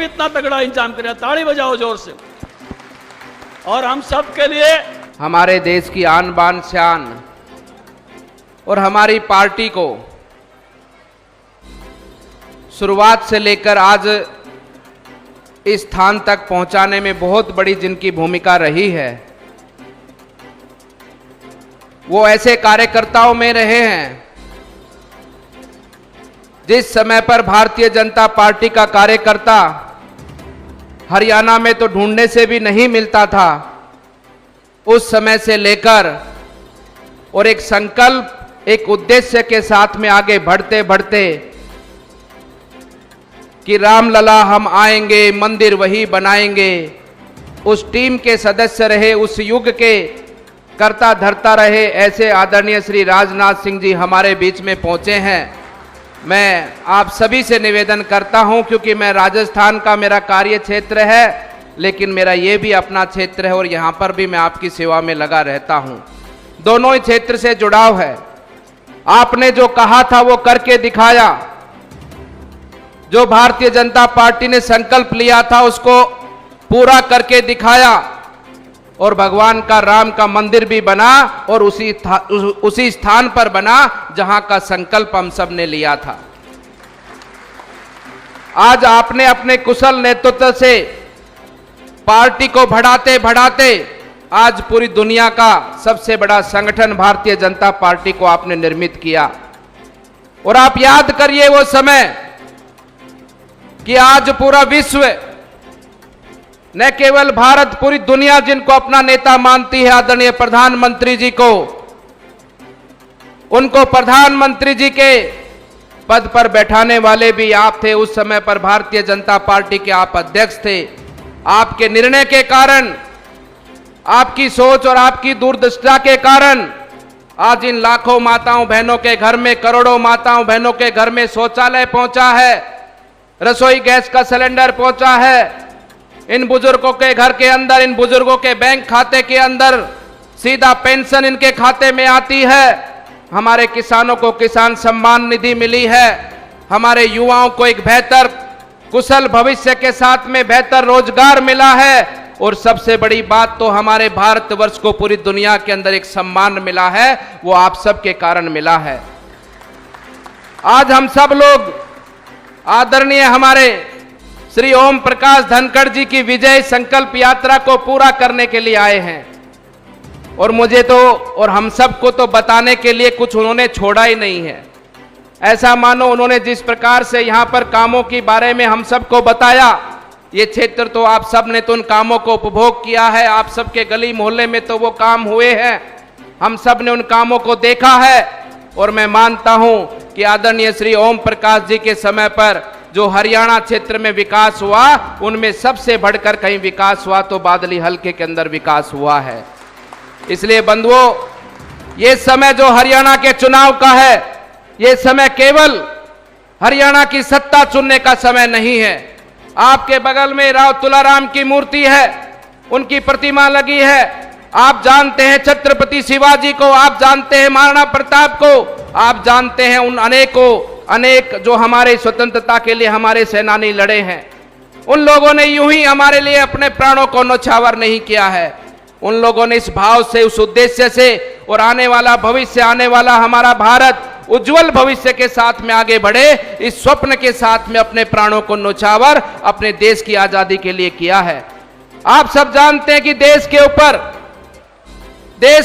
भी इतना तगड़ा इंतजाम किया, ताली बजाओ जोर से। और हम सब के लिए, हमारे देश की आन बान शान और हमारी पार्टी को शुरुआत से लेकर आज इस स्थान तक पहुंचाने में बहुत बड़ी जिनकी भूमिका रही है, वो ऐसे कार्यकर्ताओं में रहे हैं जिस समय पर भारतीय जनता पार्टी का कार्यकर्ता हरियाणा में तो ढूंढने से भी नहीं मिलता था, उस समय से लेकर और एक संकल्प, एक उद्देश्य के साथ में आगे बढ़ते बढ़ते कि रामलला हम आएंगे, मंदिर वही बनाएंगे, उस टीम के सदस्य रहे, उस युग के करता धरता रहे, ऐसे आदरणीय श्री राजनाथ सिंह जी हमारे बीच में पहुंचे हैं। मैं आप सभी से निवेदन करता हूं, क्योंकि मैं राजस्थान का मेरा कार्य क्षेत्र है, लेकिन मेरा ये भी अपना क्षेत्र है और यहां पर भी मैं आपकी सेवा में लगा रहता हूं। दोनों ही क्षेत्र से जुड़ाव है। आपने जो कहा था वो करके दिखाया, जो भारतीय जनता पार्टी ने संकल्प लिया था उसको पूरा करके दिखाया, और भगवान का राम का मंदिर भी बना और उसी स्थान पर बना जहां का संकल्प हम सब ने लिया था। आज आपने अपने कुशल नेतृत्व से पार्टी को बढ़ाते बढ़ाते आज पूरी दुनिया का सबसे बड़ा संगठन भारतीय जनता पार्टी को आपने निर्मित किया। और आप याद करिए वो समय कि आज पूरा विश्व, न केवल भारत, पूरी दुनिया जिनको अपना नेता मानती है, आदरणीय प्रधानमंत्री जी को, उनको प्रधानमंत्री जी के पद पर बैठाने वाले भी आप थे। उस समय पर भारतीय जनता पार्टी के आप अध्यक्ष थे। आपके निर्णय के कारण, आपकी सोच और आपकी दूरदृष्टा के कारण आज इन लाखों माताओं बहनों के घर में, करोड़ों माताओं बहनों के घर में शौचालय पहुंचा है, रसोई गैस का सिलेंडर पहुंचा है, इन बुजुर्गों के घर के अंदर, इन बुजुर्गों के बैंक खाते के अंदर सीधा पेंशन इनके खाते में आती है, हमारे किसानों को किसान सम्मान निधि मिली है, हमारे युवाओं को एक बेहतर कुशल भविष्य के साथ में बेहतर रोजगार मिला है, और सबसे बड़ी बात तो हमारे भारतवर्ष को पूरी दुनिया के अंदर एक सम्मान मिला है, वो आप सबके कारण मिला है। आज हम सब लोग आदरणीय हमारे श्री ओम प्रकाश धनखड़ जी की विजय संकल्प यात्रा को पूरा करने के लिए आए हैं, और मुझे तो और हम सबको तो बताने के लिए कुछ उन्होंने छोड़ा ही नहीं है। ऐसा मानो उन्होंने जिस प्रकार से यहाँ पर कामों के बारे में हम सबको बताया, ये क्षेत्र तो आप सब ने तो उन कामों को उपभोग किया है, आप सबके गली मोहल्ले में तो वो काम हुए हैं, हम सब ने उन कामों को देखा है। और मैं मानता हूं कि आदरणीय श्री ओम प्रकाश जी के समय पर जो हरियाणा क्षेत्र में विकास हुआ, उनमें सबसे बढ़कर कहीं विकास हुआ तो बादली हलके के अंदर विकास हुआ है। इसलिए बंधुओं, ये समय जो हरियाणा के चुनाव का है, ये समय केवल हरियाणा की सत्ता चुनने का समय नहीं है। आपके बगल में राव तुलाराम की मूर्ति है, उनकी प्रतिमा लगी है। आप जानते हैं छत्रपति शिवाजी को, आप जानते हैं महाराणा प्रताप को, आप जानते हैं उन अनेक जो हमारे स्वतंत्रता के लिए हमारे सेनानी लड़े हैं। उन लोगों ने यूं ही हमारे लिए अपने प्राणों को न्यौछावर नहीं किया है। उन लोगों ने इस भाव से, उस उद्देश्य से, और आने वाला भविष्य, आने वाला हमारा भारत उज्जवल भविष्य के साथ में आगे बढ़े, इस स्वप्न के साथ में अपने प्राणों को न्यौछावर अपने देश की आजादी के लिए किया है। आप सब जानते हैं कि देश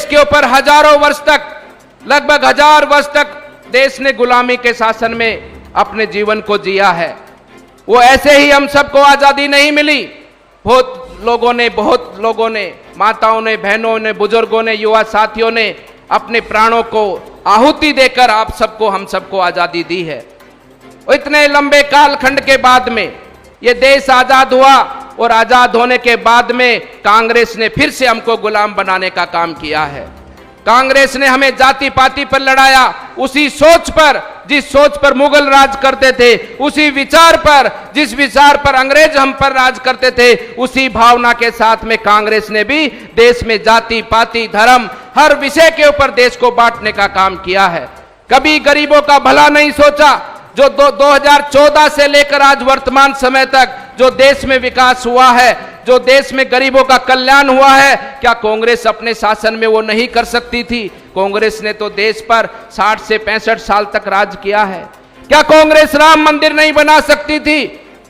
के ऊपर हजारों वर्ष तक, लगभग 1000 वर्ष तक देश ने गुलामी के शासन में अपने जीवन को जिया है। वो ऐसे ही हम सबको आजादी नहीं मिली। बहुत लोगों ने, माताओं ने, बहनों ने, बुजुर्गों ने, युवा साथियों ने अपने प्राणों को आहुति देकर आप सबको, हम सबको आजादी दी है। इतने लंबे कालखंड के बाद में ये देश आजाद हुआ, और आजाद होने के बाद में कांग्रेस ने फिर से हमको गुलाम बनाने का काम किया है। कांग्रेस ने हमें जाति पाति पर लड़ाया, उसी सोच पर, जिस सोच पर मुगल राज करते थे, उसी विचार पर, जिस विचार पर अंग्रेज हम पर राज करते थे, उसी भावना के साथ में कांग्रेस ने भी देश में जाति पाति धर्म हर विषय के ऊपर देश को बांटने का काम किया है। कभी गरीबों का भला नहीं सोचा। जो 2014 से लेकर आज वर्तमान समय तक जो देश में विकास हुआ है, जो देश में गरीबों का कल्याण हुआ है, क्या कांग्रेस अपने शासन में वो नहीं कर सकती थी? कांग्रेस ने तो देश पर 60 से 65 साल तक राज किया है। क्या कांग्रेस राम मंदिर नहीं बना सकती थी?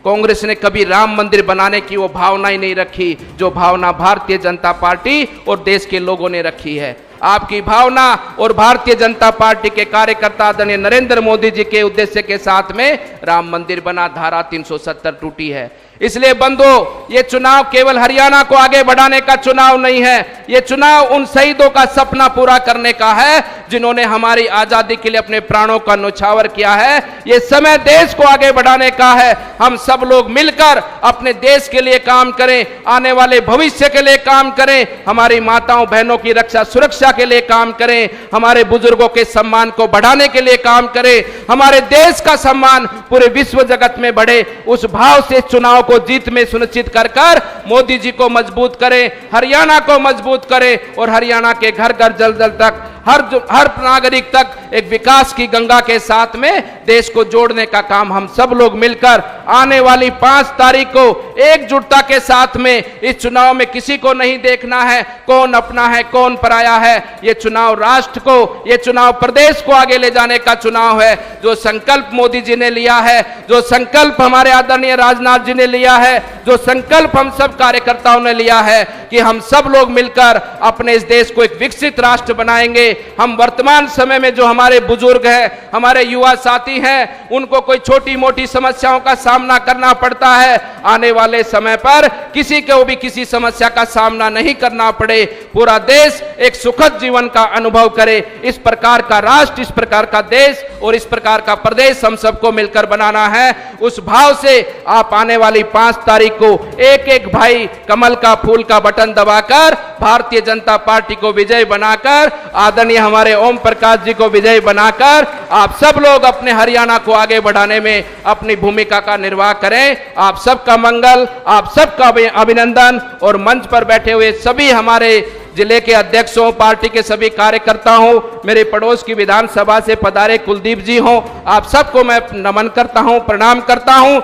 कांग्रेस ने कभी राम मंदिर बनाने की वो भावना ही नहीं रखी जो भावना भारतीय जनता पार्टी और देश के लोगों ने रखी है। आपकी भावना और भारतीय जनता पार्टी के कार्यकर्ता आदरणीय नरेंद्र मोदी जी के उद्देश्य के साथ में राम मंदिर बना, धारा 370 टूटी है। इसलिए बंधुओं, ये चुनाव केवल हरियाणा को आगे बढ़ाने का चुनाव नहीं है, ये चुनाव उन शहीदों का सपना पूरा करने का है जिन्होंने हमारी आजादी के लिए अपने प्राणों का न्यौछावर किया है। ये समय देश को आगे बढ़ाने का है। हम सब लोग मिलकर अपने देश के लिए काम करें, आने वाले भविष्य के लिए काम करें, हमारी माताओं बहनों की रक्षा सुरक्षा के लिए काम करें, हमारे बुजुर्गों के सम्मान को बढ़ाने के लिए काम करें, हमारे देश का सम्मान पूरे विश्व जगत में बढ़े। उस भाव से चुनाव को जीत में सुनिश्चित कर मोदी जी को मजबूत करें, हरियाणा को मजबूत करें और हरियाणा के घर घर जल जल तक हर नागरिक तक एक विकास की गंगा के साथ में देश को जोड़ने का काम हम सब लोग मिलकर आने वाली 5 तारीख को एकजुटता के साथ में इस चुनाव में किसी को नहीं देखना है कौन अपना है कौन पराया है। ये चुनाव राष्ट्र को, ये चुनाव प्रदेश को आगे ले जाने का चुनाव है। जो संकल्प मोदी जी ने लिया है, जो संकल्प हमारे आदरणीय राजनाथ जी ने लिया है, जो संकल्प हम सब कार्यकर्ताओं ने लिया है कि हम सब लोग मिलकर अपने इस देश को एक विकसित राष्ट्र बनाएंगे। हम वर्तमान समय में जो हमारे बुजुर्ग हैं, हमारे युवा साथी हैं, उनको कोई छोटी मोटी समस्याओं का सामना करना पड़ता है, आने वाले समय पर किसी को भी किसी समस्या का सामना नहीं करना पड़े, पूरा देश एक सुखद जीवन का अनुभव करे। इस प्रकार का राष्ट्र, इस प्रकार का देश और इस प्रकार का प्रदेश हम सबको मिलकर बनाना है। उस भाव से आप आने वाली 5 तारीख को एक एक भाई कमल का फूल का बटन दबाकर भारतीय जनता पार्टी को विजय बनाकर, आदरणीय हमारे ओम प्रकाश जी को विजय बनाकर आप सब लोग अपने हरियाणा को आगे बढ़ाने में अपनी भूमिका का निर्वाह करें। आप सबका मंगल, आप सबका अभिनंदन और मंच पर बैठे हुए सभी हमारे जिले के अध्यक्षों, पार्टी के सभी कार्यकर्ता हों, मेरे पड़ोस की विधानसभा से पधारे कुलदीप जी हों, आप सबको मैं नमन करता हूं, प्रणाम करता हूं।